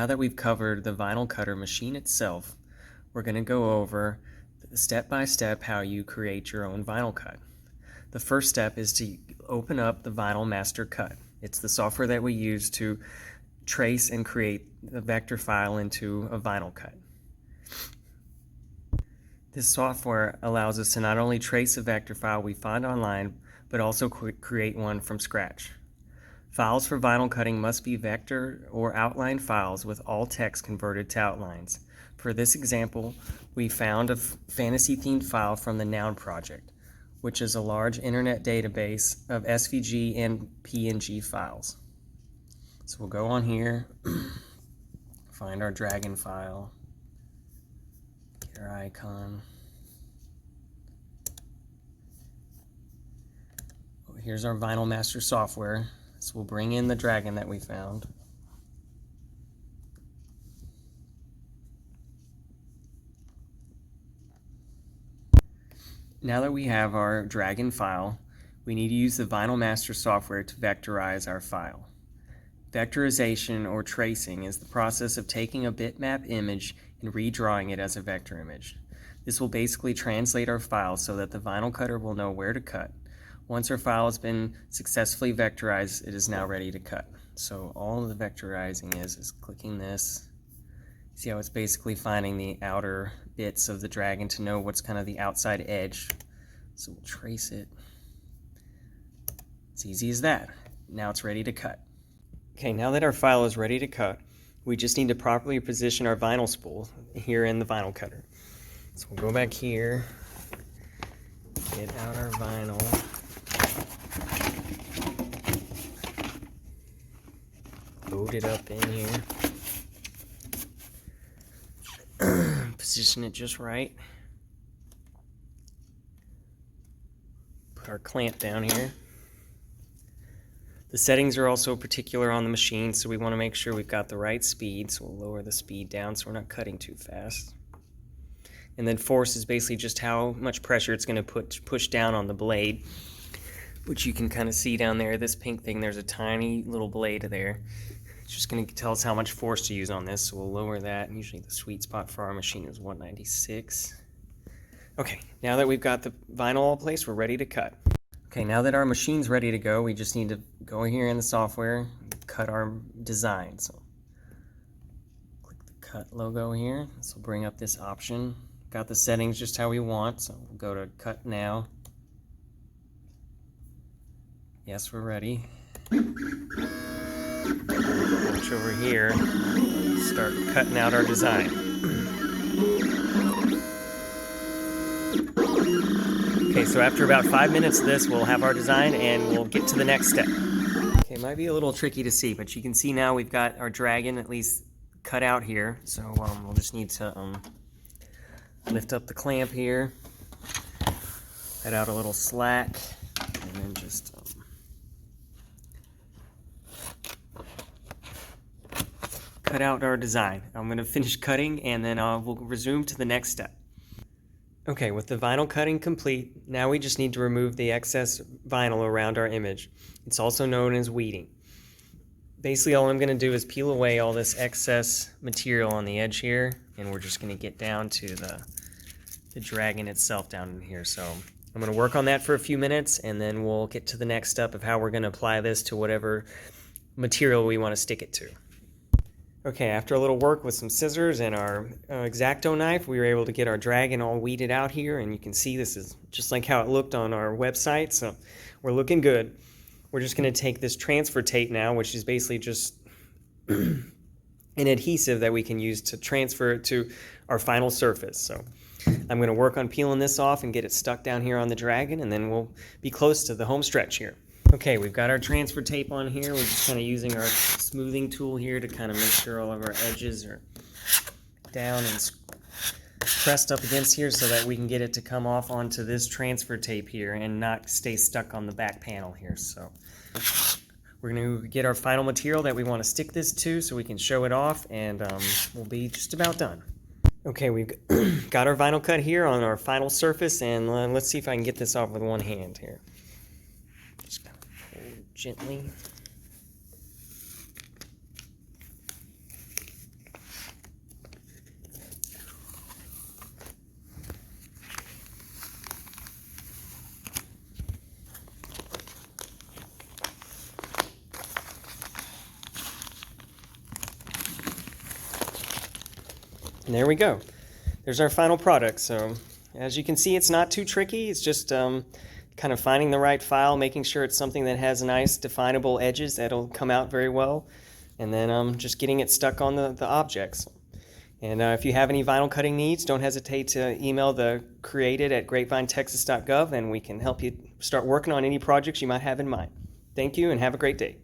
now that we've covered the vinyl cutter machine itself, we're going to go over step-by-step how you create your own vinyl cut. The first step is to open up the Vinyl Master Cut. It's the software that we use to trace and create the vector file into a vinyl cut. This software allows us to not only trace a vector file we find online, but also create one from scratch. Files for vinyl cutting must be vector or outline files with all text converted to outlines. For this example, we found a fantasy-themed file from the Noun Project, which is a large internet database of SVG and PNG files. So we'll go on here, find our dragon file, get our icon. Here's our Vinyl Master software. So we'll bring in the dragon that we found. Now that we have our dragon file, we need to use the Vinyl Master software to vectorize our file. Vectorization or tracing is the process of taking a bitmap image and redrawing it as a vector image. This will basically translate our file so that the vinyl cutter will know where to cut. Once our file has been successfully vectorized, it is now ready to cut. So all the vectorizing is clicking this. See how it's basically finding the outer bits of the dragon to know what's kind of the outside edge. So we'll trace it. It's easy as that. Now it's ready to cut. Okay, now that our file is ready to cut, we just need to properly position our vinyl spool here in the vinyl cutter. So we'll go back here, get out our vinyl. Load it up in here. Position it just right. Put our clamp down here. The settings are also particular on the machine, so we want to make sure we've got the right speed. So we'll lower the speed down so we're not cutting too fast. And then force is basically just how much pressure it's going to push down on the blade, which you can kind of see down there. This pink thing, there's a tiny little blade there. It's just going to tell us how much force to use on this, so we'll lower that. Usually the sweet spot for our machine is 196. Okay, now that we've got the vinyl all placed, we're ready to cut. Okay, now that our machine's ready to go, we just need to go here in the software, cut our design. So click the cut logo here. This will bring up this option. Got the settings just how we want, so we'll go to cut now. Yes, we're ready. Watch over here, start cutting out our design. Okay, so after about 5 minutes of this, we'll have our design and we'll get to the next step. Okay, it might be a little tricky to see, but you can see now we've got our dragon at least cut out here. So we'll just need to lift up the clamp here, cut out a little slack, and then just cut out our design. I'm going to finish cutting and then we'll resume to the next step. Okay, with the vinyl cutting complete, now we just need to remove the excess vinyl around our image. It's also known as weeding. Basically all I'm going to do is peel away all this excess material on the edge here, and we're just going to get down to the dragon itself down in here. So I'm going to work on that for a few minutes and then we'll get to the next step of how we're going to apply this to whatever material we want to stick it to. Okay, after a little work with some scissors and our X-Acto knife, we were able to get our dragon all weeded out here, and you can see this is just like how it looked on our website, so we're looking good. We're just going to take this transfer tape now, which is basically just an adhesive that we can use to transfer it to our final surface. So I'm going to work on peeling this off and get it stuck down here on the dragon, and then we'll be close to the home stretch here. Okay, we've got our transfer tape on here. We're just kind of using our smoothing tool here to kind of make sure all of our edges are down and pressed up against here so that we can get it to come off onto this transfer tape here and not stay stuck on the back panel here. So we're going to get our final material that we want to stick this to so we can show it off, and we'll be just about done. Okay, we've got our vinyl cut here on our final surface, and let's see if I can get this off with one hand here. Just kind of hold it gently. And there we go. There's our final product. So as you can see, it's not too tricky. It's just kind of finding the right file, making sure it's something that has nice definable edges that'll come out very well, and then just getting it stuck on the objects. And if you have any vinyl cutting needs, don't hesitate to email the created@grapevinetexas.gov, and we can help you start working on any projects you might have in mind. Thank you, and have a great day.